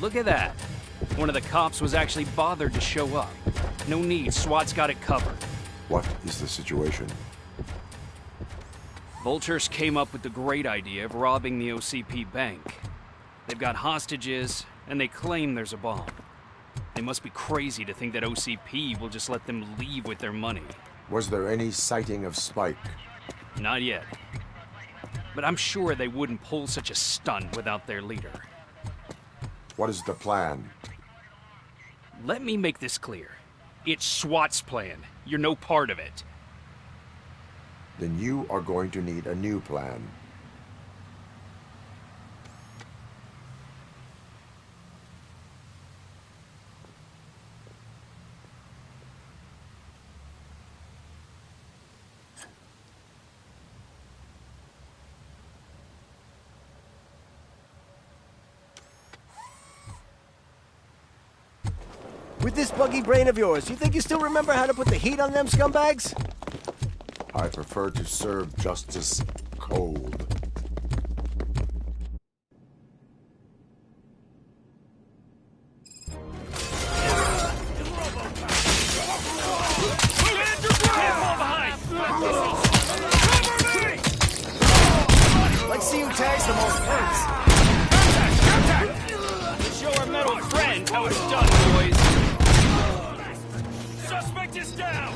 Look at that. One of the cops was actually bothered to show up. No need, SWAT's got it covered. What is the situation? Vultures came up with the great idea of robbing the OCP bank. They've got hostages, and they claim there's a bomb. They must be crazy to think that OCP will just let them leave with their money. Was there any sighting of Spike? Not yet. But I'm sure they wouldn't pull such a stunt without their leader. What is the plan? Let me make this clear. It's SWAT's plan. You're no part of it. Then you are going to need a new plan. With this buggy brain of yours, you think you still remember how to put the heat on them scumbags? I prefer to serve justice cold. Let's see who tags the most first. Show our metal friend how it's done, boys. Suspect is down!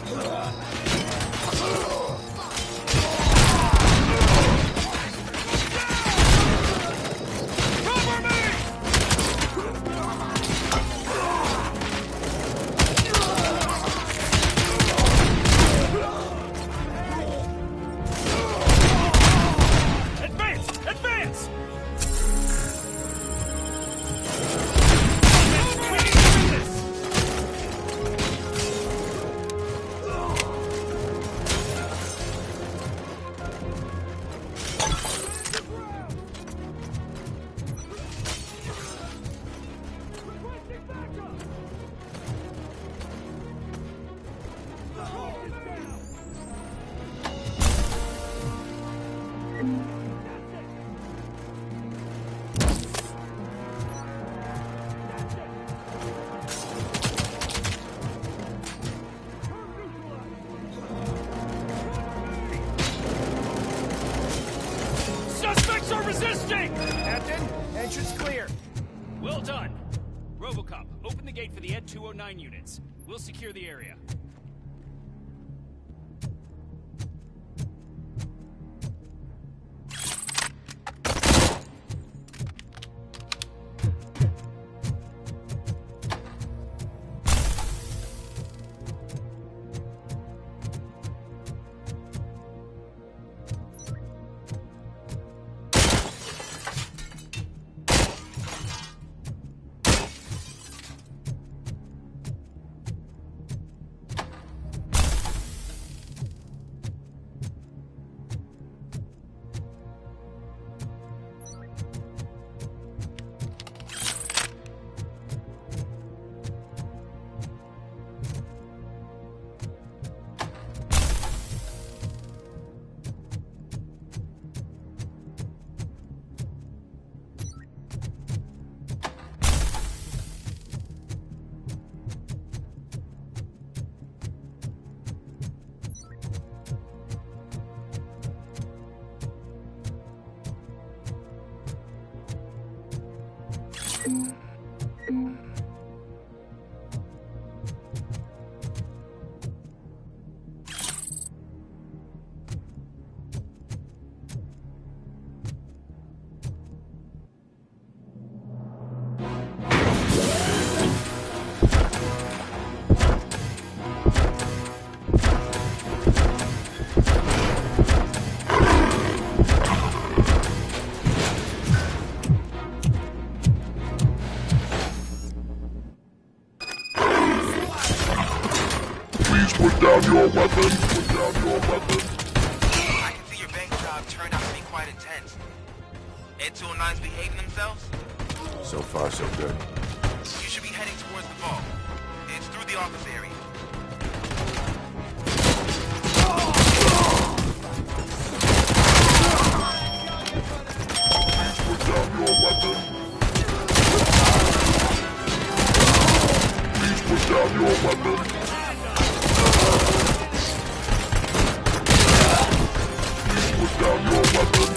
Suspects are resisting! Captain, entrance clear. Well done. Robocop, open the gate for the Ed 209 units. We'll secure the area. Put down your weapon. Put down your weapon. I can see your bank job turned out to be quite intense. Ed 209's behaving themselves? So far, so good. You should be heading towards the vault. It's through the office area. Put down your weapon. down your weapon. Please put down your weapon.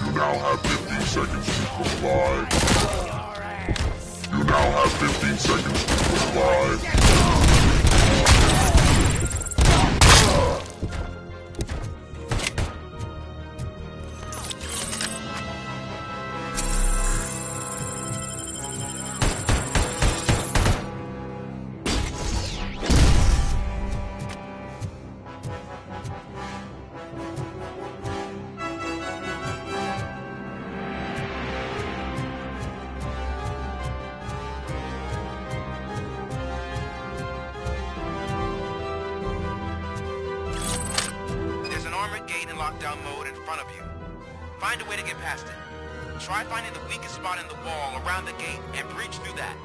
You now have 15 seconds to comply. You now have 15 seconds to comply. There's an armored gate in lockdown mode in front of you. Find a way to get past it. Try finding the weakest spot in the wall around the gate and breach through that.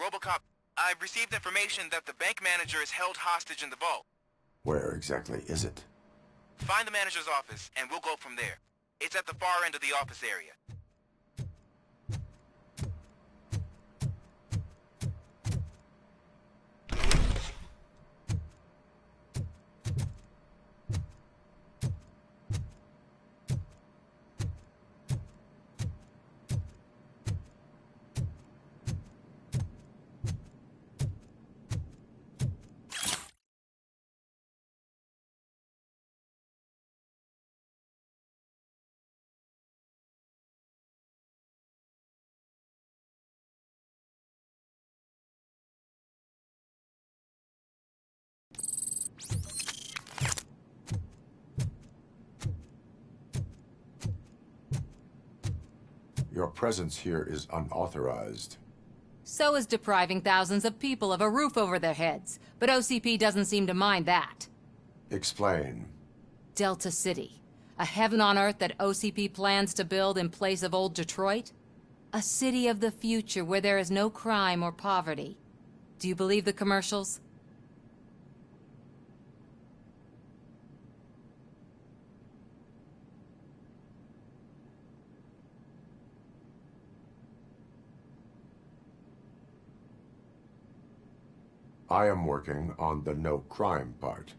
Robocop, I've received information that the bank manager is held hostage in the vault. Where exactly is it? Find the manager's office, and we'll go from there. It's at the far end of the office area. Your presence here is unauthorized. So is depriving thousands of people of a roof over their heads. But OCP doesn't seem to mind that. Explain. Delta City. A heaven on earth that OCP plans to build in place of old Detroit? A city of the future where there is no crime or poverty. Do you believe the commercials? I am working on the no crime part.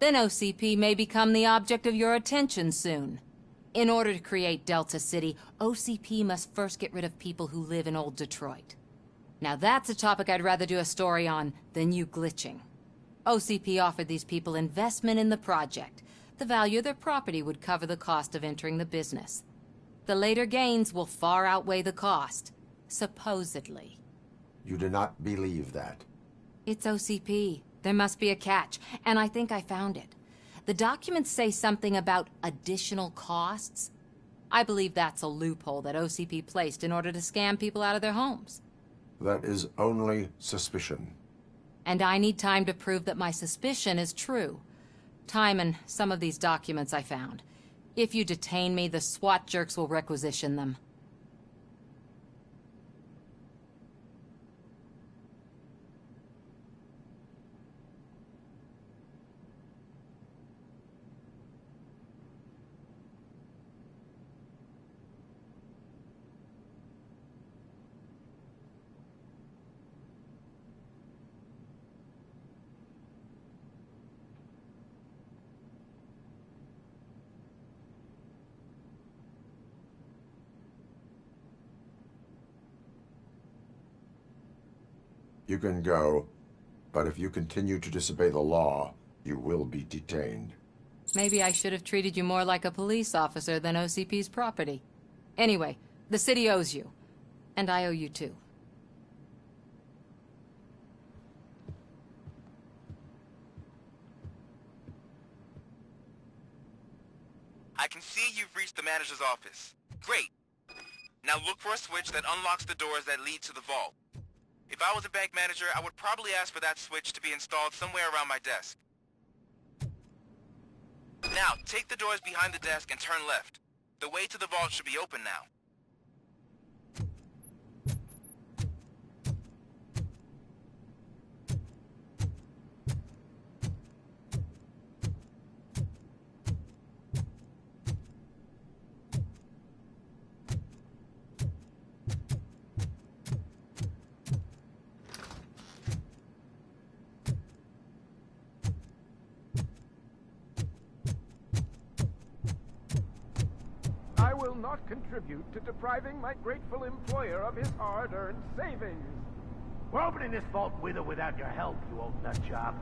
Then OCP may become the object of your attention soon. In order to create Delta City, OCP must first get rid of people who live in old Detroit. Now that's a topic I'd rather do a story on than you glitching. OCP offered these people investment in the project. The value of their property would cover the cost of entering the business. The later gains will far outweigh the cost, supposedly. You do not believe that? It's OCP. There must be a catch, and I think I found it. The documents say something about additional costs. I believe that's a loophole that OCP placed in order to scam people out of their homes. That is only suspicion. And I need time to prove that my suspicion is true. Time and some of these documents I found. If you detain me, the SWAT jerks will requisition them. You can go, but if you continue to disobey the law, you will be detained. Maybe I should have treated you more like a police officer than OCP's property. Anyway, the city owes you. And I owe you too. I can see you've reached the manager's office. Great. Now look for a switch that unlocks the doors that lead to the vault. If I was a bank manager, I would probably ask for that switch to be installed somewhere around my desk. Now, take the doors behind the desk and turn left. The way to the vault should be open now. I will not contribute to depriving my grateful employer of his hard-earned savings. We're opening this vault with or without your help, you old nutjob.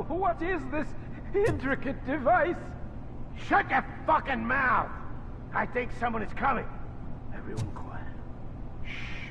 What is this intricate device? Shut your fucking mouth! I think someone is coming. Everyone quiet. Shh.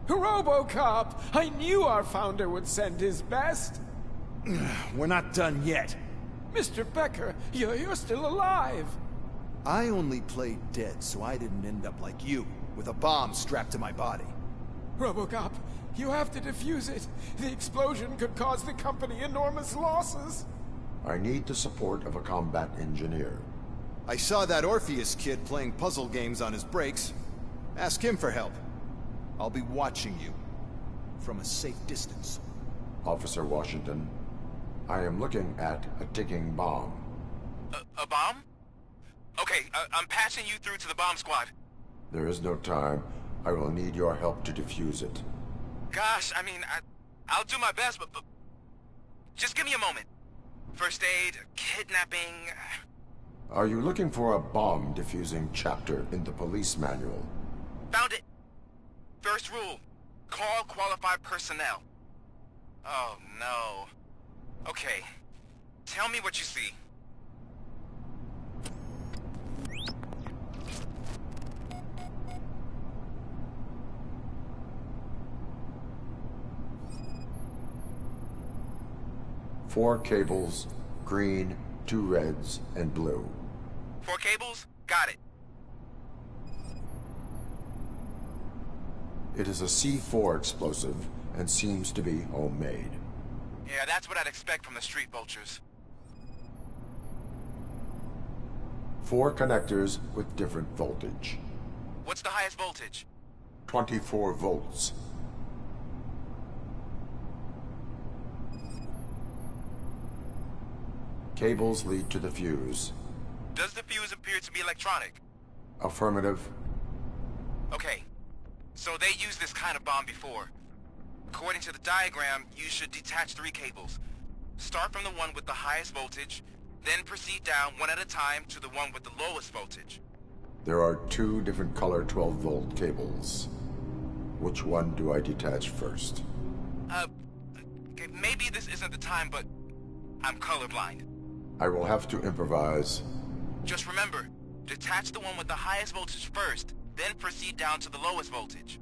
Robocop! I knew our founder would send his best. We're not done yet. Mr. Becker, you're still alive. I only played dead so I didn't end up like you, with a bomb strapped to my body. Robocop, you have to defuse it. The explosion could cause the company enormous losses. I need the support of a combat engineer. I saw that Orpheus kid playing puzzle games on his breaks. Ask him for help. I'll be watching you. From a safe distance. Officer Washington, I am looking at a ticking bomb. A bomb? Okay, I'm passing you through to the bomb squad. There is no time. I will need your help to defuse it. Gosh, I mean, I'll do my best, but just give me a moment. First aid, kidnapping... Are you looking for a bomb defusing chapter in the police manual? Found it. First rule, call qualified personnel. Oh, no. Okay, tell me what you see. 4 cables, green, 2 reds, and blue. 4 cables? Got it. It is a C4 explosive and seems to be homemade. Yeah, that's what I'd expect from the street vultures. 4 connectors with different voltage. What's the highest voltage? 24 volts. Cables lead to the fuse. Does the fuse appear to be electronic? Affirmative. Okay. So they used this kind of bomb before. According to the diagram, you should detach 3 cables. Start from the one with the highest voltage, then proceed down one at a time to the one with the lowest voltage. There are 2 different color 12-volt cables. Which one do I detach first? Okay, maybe this isn't the time, but I'm colorblind. I will have to improvise. Just remember, detach the one with the highest voltage first, then proceed down to the lowest voltage.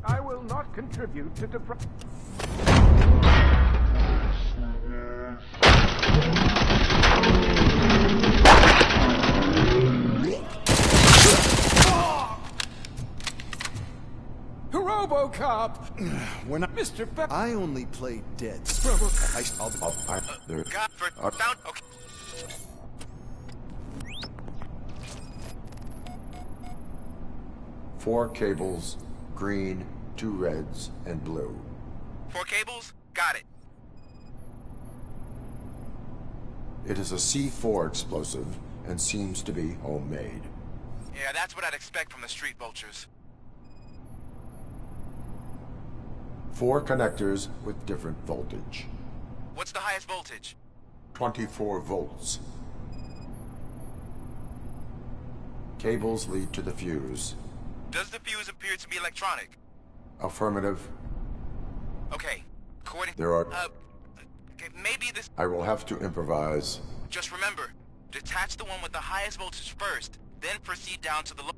I will not contribute to Robocop! When Mr. I only play dead. God, found... Okay. Four cables, green, 2 reds, and blue. 4 cables? Got it. It is a C4 explosive and seems to be homemade. Yeah, that's what I'd expect from the street vultures. 4 connectors with different voltage. What's the highest voltage? 24 volts. Cables lead to the fuse. Does the fuse appear to be electronic? Affirmative. Okay. According... There are... okay, maybe this... I will have to improvise. Just remember, detach the one with the highest voltage first, then proceed down to the low...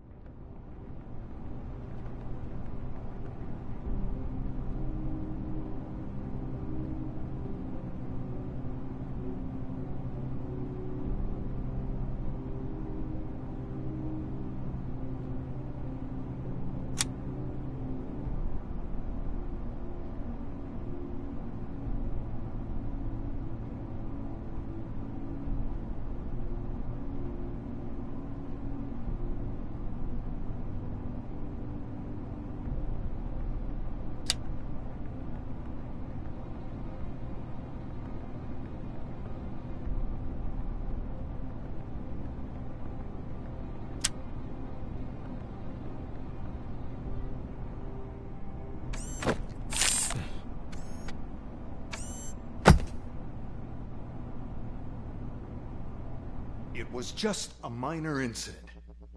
It was just a minor incident.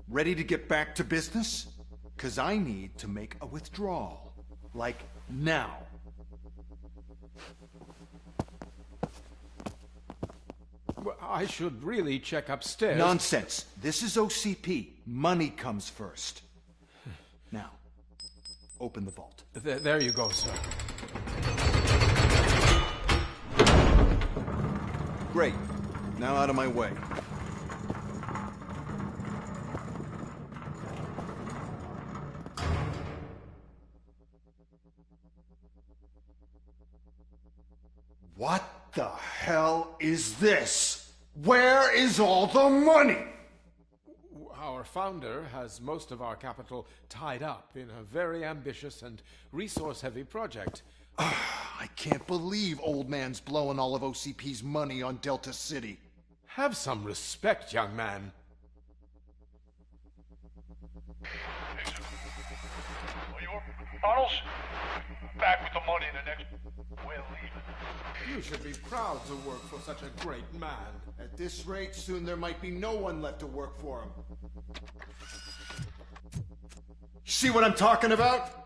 Ready to get back to business? 'Cause I need to make a withdrawal. Like, now. Well, I should really check upstairs. Nonsense. This is OCP. Money comes first. Now, open the vault. There you go, sir. Great. Now out of my way. What the hell is this? Where is all the money? Our founder has most of our capital tied up in a very ambitious and resource-heavy project. I can't believe old man's blowing all of OCP's money on Delta City. Have some respect, young man. Bottles? Back with the money in the next... We're leaving. You should be proud to work for such a great man. At this rate, soon there might be no one left to work for him. See what I'm talking about?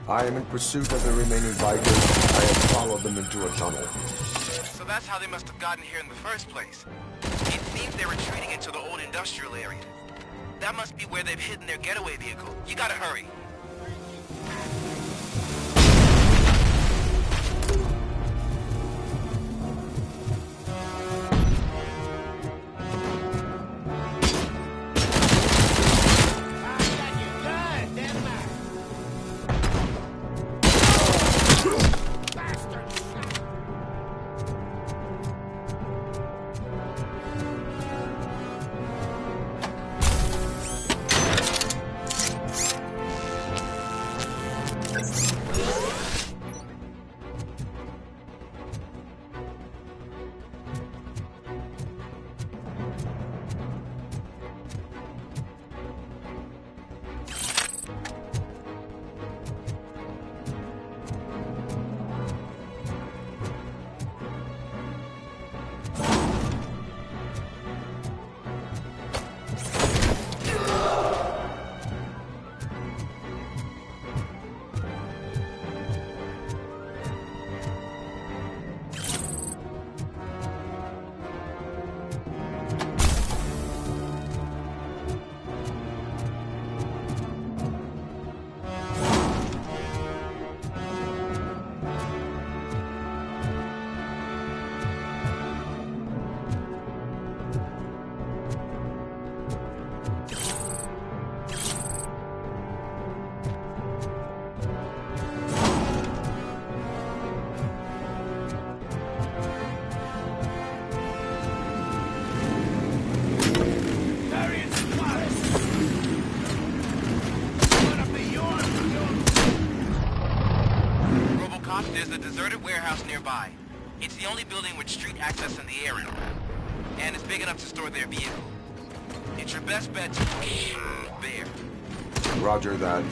I am in pursuit of the remaining bikers. I have followed them into a tunnel. So that's how they must have gotten here in the first place. It seems they're retreating into the old industrial area. That must be where they've hidden their getaway vehicle. You gotta hurry. Doc, there's a deserted warehouse nearby. It's the only building with street access in the area. And it's big enough to store their vehicle. It's your best bet to push there. Roger that.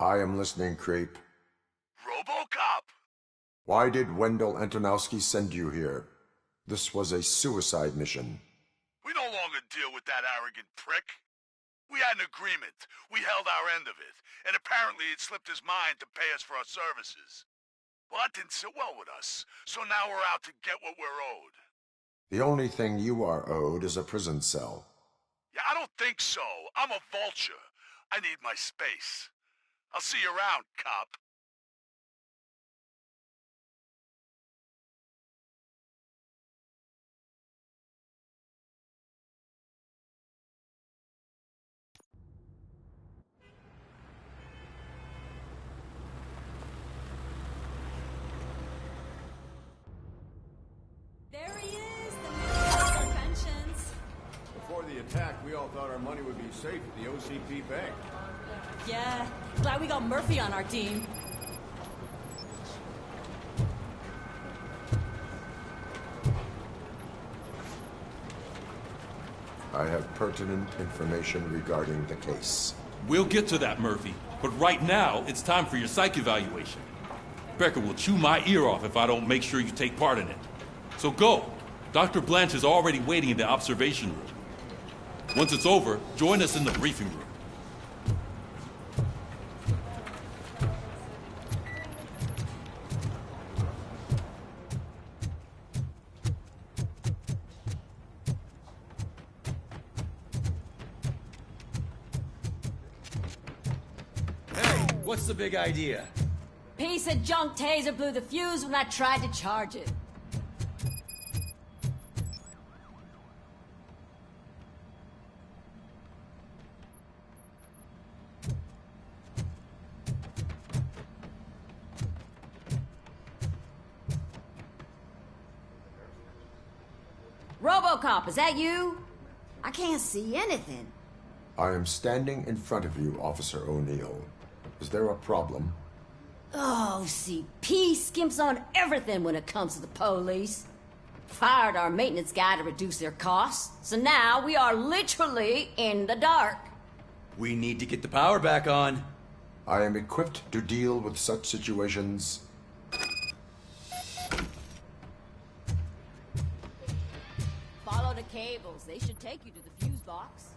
I am listening, creep. Robocop! Why did Wendell Antonowski send you here? This was a suicide mission. We no longer deal with that arrogant prick. We had an agreement. We held our end of it. And apparently it slipped his mind to pay us for our services. Well, that didn't sit well with us. So now we're out to get what we're owed. The only thing you are owed is a prison cell. Yeah, I don't think so. I'm a vulture. I need my space. I'll see you around, cop. There he is, the man of our pensions. Before the attack, we all thought our money would be safe at the OCP bank. Yeah, glad we got Murphy on our team. I have pertinent information regarding the case. We'll get to that, Murphy. But right now, it's time for your psych evaluation. Becker will chew my ear off if I don't make sure you take part in it. So go. Dr. Blanche is already waiting in the observation room. Once it's over, join us in the briefing room. What's the big idea? Piece of junk taser blew the fuse when I tried to charge it. Robocop, is that you? I can't see anything. I am standing in front of you, Officer O'Neill. Is there a problem? Oh, CP skimps on everything when it comes to the police. Fired our maintenance guy to reduce their costs, so now we are literally in the dark. We need to get the power back on. I am equipped to deal with such situations. Follow the cables. They should take you to the fuse box.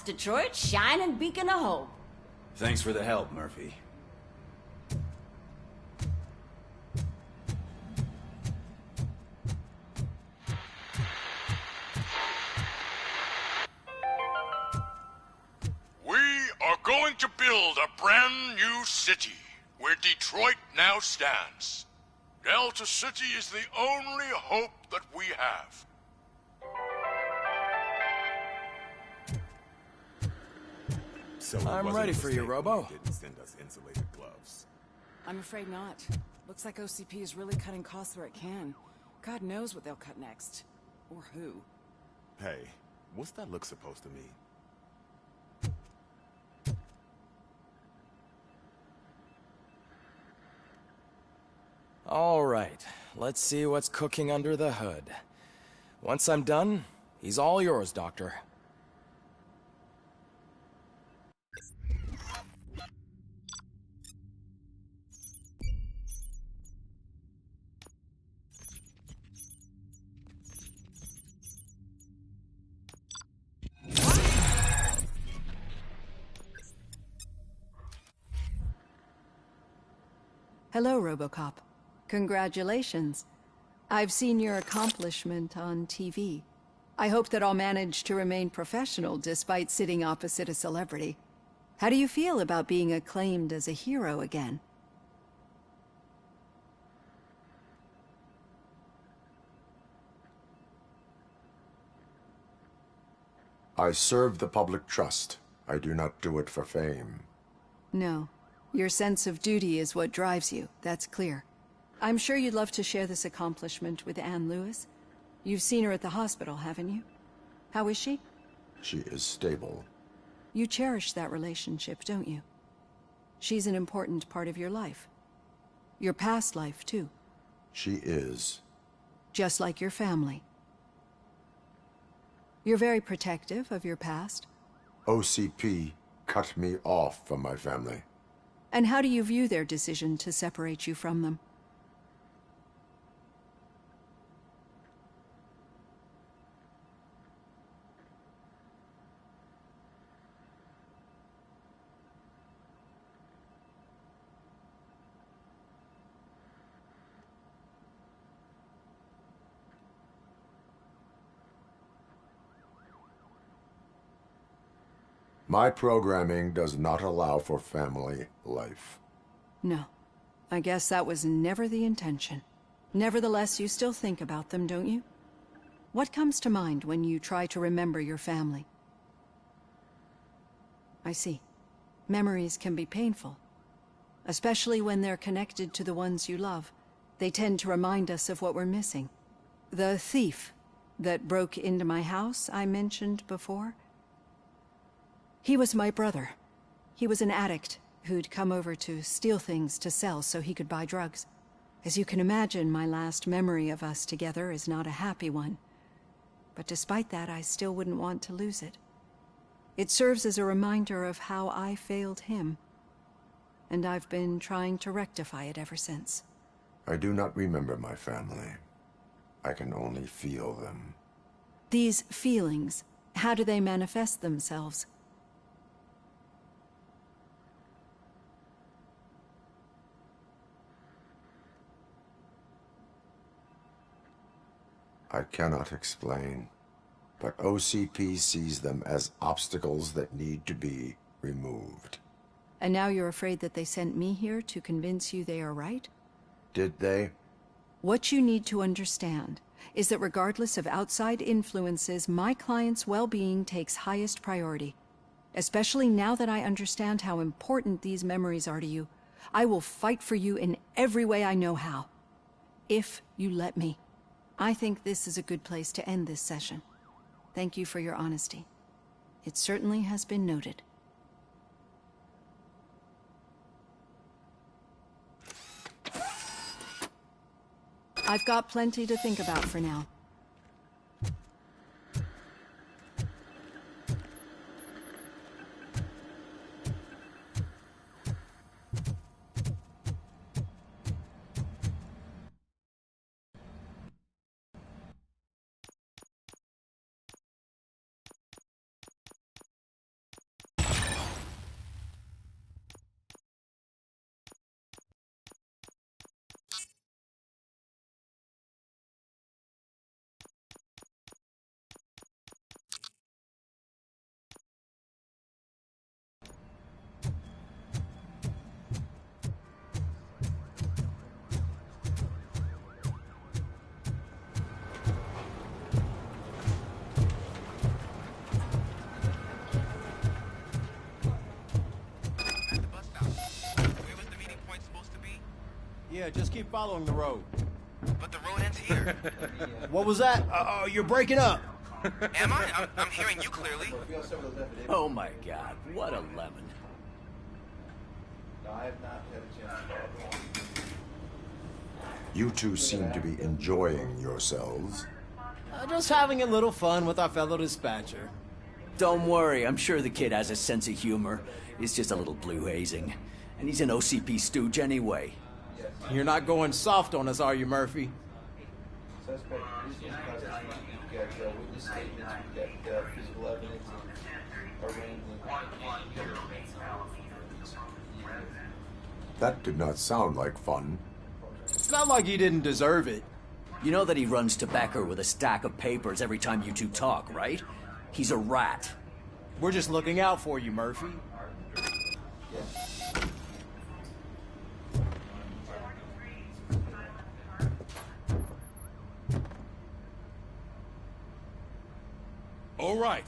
Detroit's shining beacon of hope. Thanks for the help, Murphy. brand new city where Detroit now stands. Delta City is the only hope that we have. So I'm ready for you, Robo. Didn't send us insulated gloves. I'm afraid not. Looks like OCP is really cutting costs where it can. God knows what they'll cut next. Or who. Hey, what's that look supposed to mean? All right, let's see what's cooking under the hood. Once I'm done, he's all yours, Doctor. Hello, Robocop. Congratulations. I've seen your accomplishment on TV. I hope that I'll manage to remain professional despite sitting opposite a celebrity. How do you feel about being acclaimed as a hero again? I serve the public trust. I do not do it for fame. No. Your sense of duty is what drives you, that's clear. I'm sure you'd love to share this accomplishment with Anne Lewis. You've seen her at the hospital, haven't you? How is she? She is stable. You cherish that relationship, don't you? She's an important part of your life. Your past life, too. She is. Just like your family. You're very protective of your past. OCP cut me off from my family. And how do you view their decision to separate you from them? My programming does not allow for family life. No. I guess that was never the intention. Nevertheless, you still think about them, don't you? What comes to mind when you try to remember your family? I see. Memories can be painful. Especially when they're connected to the ones you love. They tend to remind us of what we're missing. The thief that broke into my house I mentioned before? He was my brother. He was an addict who'd come over to steal things to sell so he could buy drugs. As you can imagine, my last memory of us together is not a happy one. But despite that, I still wouldn't want to lose it. It serves as a reminder of how I failed him. And I've been trying to rectify it ever since. I do not remember my family. I can only feel them. These feelings, how do they manifest themselves? I cannot explain, but OCP sees them as obstacles that need to be removed. And now you're afraid that they sent me here to convince you they are right? Did they? What you need to understand is that regardless of outside influences, my client's well-being takes highest priority. Especially now that I understand how important these memories are to you. I will fight for you in every way I know how. If you let me. I think this is a good place to end this session. Thank you for your honesty. It certainly has been noted. I've got plenty to think about for now. Yeah, just keep following the road. But the road ends here. What was that? You're breaking up. Am I? I'm hearing you clearly. Oh my god, what a lemon. You two seem to be enjoying yourselves. Just having a little fun with our fellow dispatcher. Don't worry, I'm sure the kid has a sense of humor. It's just a little blue hazing. And he's an OCP stooge anyway. You're not going soft on us, are you, Murphy? That did not sound like fun. It's not like he didn't deserve it. You know that he runs tobacco with a stack of papers every time you two talk, right? He's a rat. We're just looking out for you, Murphy. All right.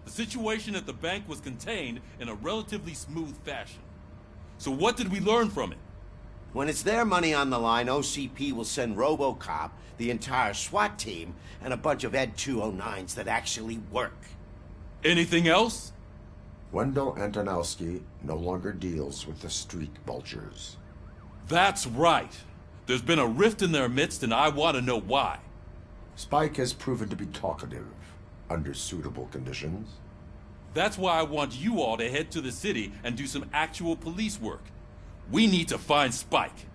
The situation at the bank was contained in a relatively smooth fashion. So what did we learn from it? When it's their money on the line, OCP will send Robocop, the entire SWAT team, and a bunch of Ed 209s that actually work. Anything else? Wendell Antonowski no longer deals with the street vultures. That's right. There's been a rift in their midst, and I want to know why. Spike has proven to be talkative under suitable conditions. That's why I want you all to head to the city and do some actual police work. We need to find Spike.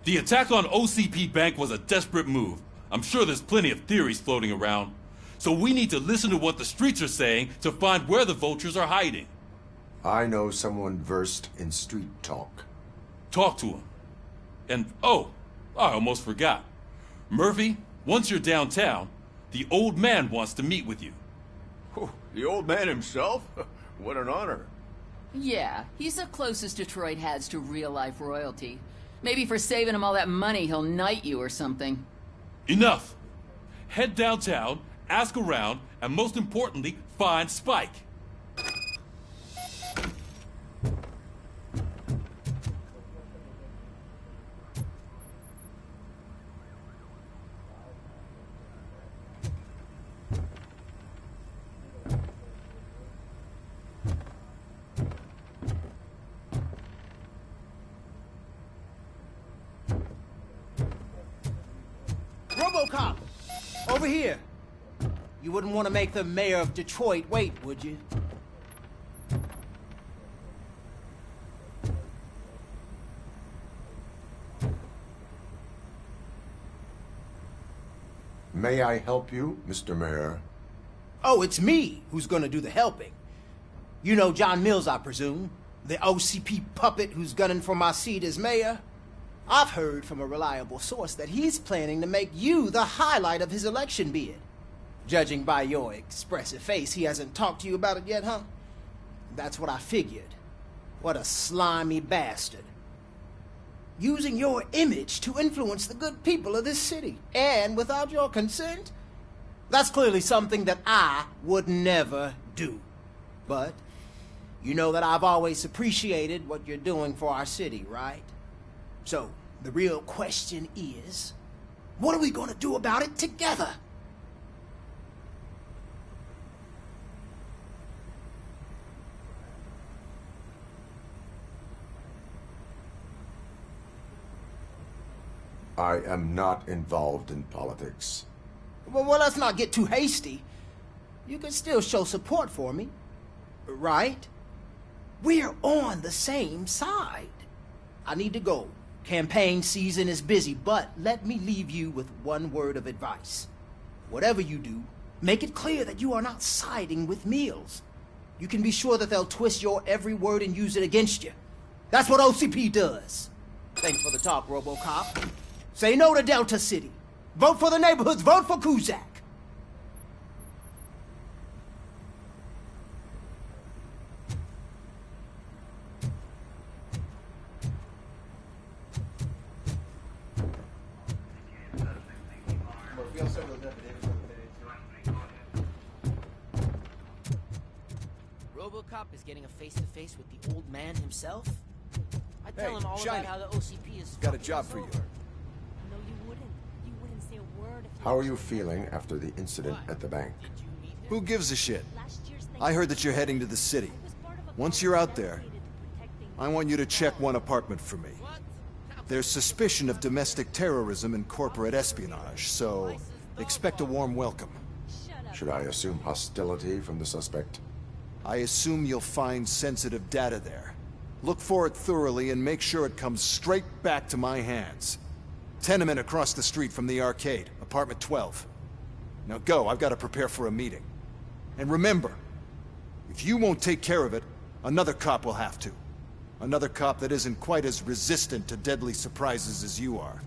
The attack on OCP Bank was a desperate move. I'm sure there's plenty of theories floating around. So we need to listen to what the streets are saying to find where the vultures are hiding. I know someone versed in street talk. Talk to him. And, oh, I almost forgot. Murphy, once you're downtown, the old man wants to meet with you. Oh, the old man himself? What an honor. Yeah, he's the closest Detroit has to real-life royalty. Maybe for saving him all that money, he'll knight you or something. Enough! Head downtown, ask around, and most importantly, find Spike. Robocop! Over here! You wouldn't want to make the mayor of Detroit wait, would you? May I help you, Mr. Mayor? Oh, it's me who's gonna do the helping. You know John Mills, I presume? The OCP puppet who's gunning for my seat as mayor? I've heard from a reliable source that he's planning to make you the highlight of his election bid. Judging by your expressive face, he hasn't talked to you about it yet, huh? That's what I figured. What a slimy bastard. Using your image to influence the good people of this city, and without your consent? That's clearly something that I would never do. But you know that I've always appreciated what you're doing for our city, right? So, the real question is, what are we gonna do about it together? I am not involved in politics. Well, let's not get too hasty. You can still show support for me, right? We're on the same side. I need to go. Campaign season is busy, but let me leave you with one word of advice. Whatever you do, make it clear that you are not siding with Mills. You can be sure that they'll twist your every word and use it against you. That's what OCP does. Thanks for the talk, Robocop. Say no to Delta City. Vote for the neighborhoods. Vote for Kuzak. Robocop is getting a face-to-face with the old man himself? I tell Hey, him all Shiny. about how the OCP is Got a job for you. How are you feeling after the incident at the bank? Who gives a shit? I heard that you're heading to the city. Once you're out there, I want you to check one apartment for me. There's suspicion of domestic terrorism and corporate espionage, so expect a warm welcome. Should I assume hostility from the suspect? I assume you'll find sensitive data there. Look for it thoroughly and make sure it comes straight back to my hands. Tenement across the street from the arcade, apartment 12. Now go, I've got to prepare for a meeting. And remember, if you won't take care of it, another cop will have to. Another cop that isn't quite as resistant to deadly surprises as you are.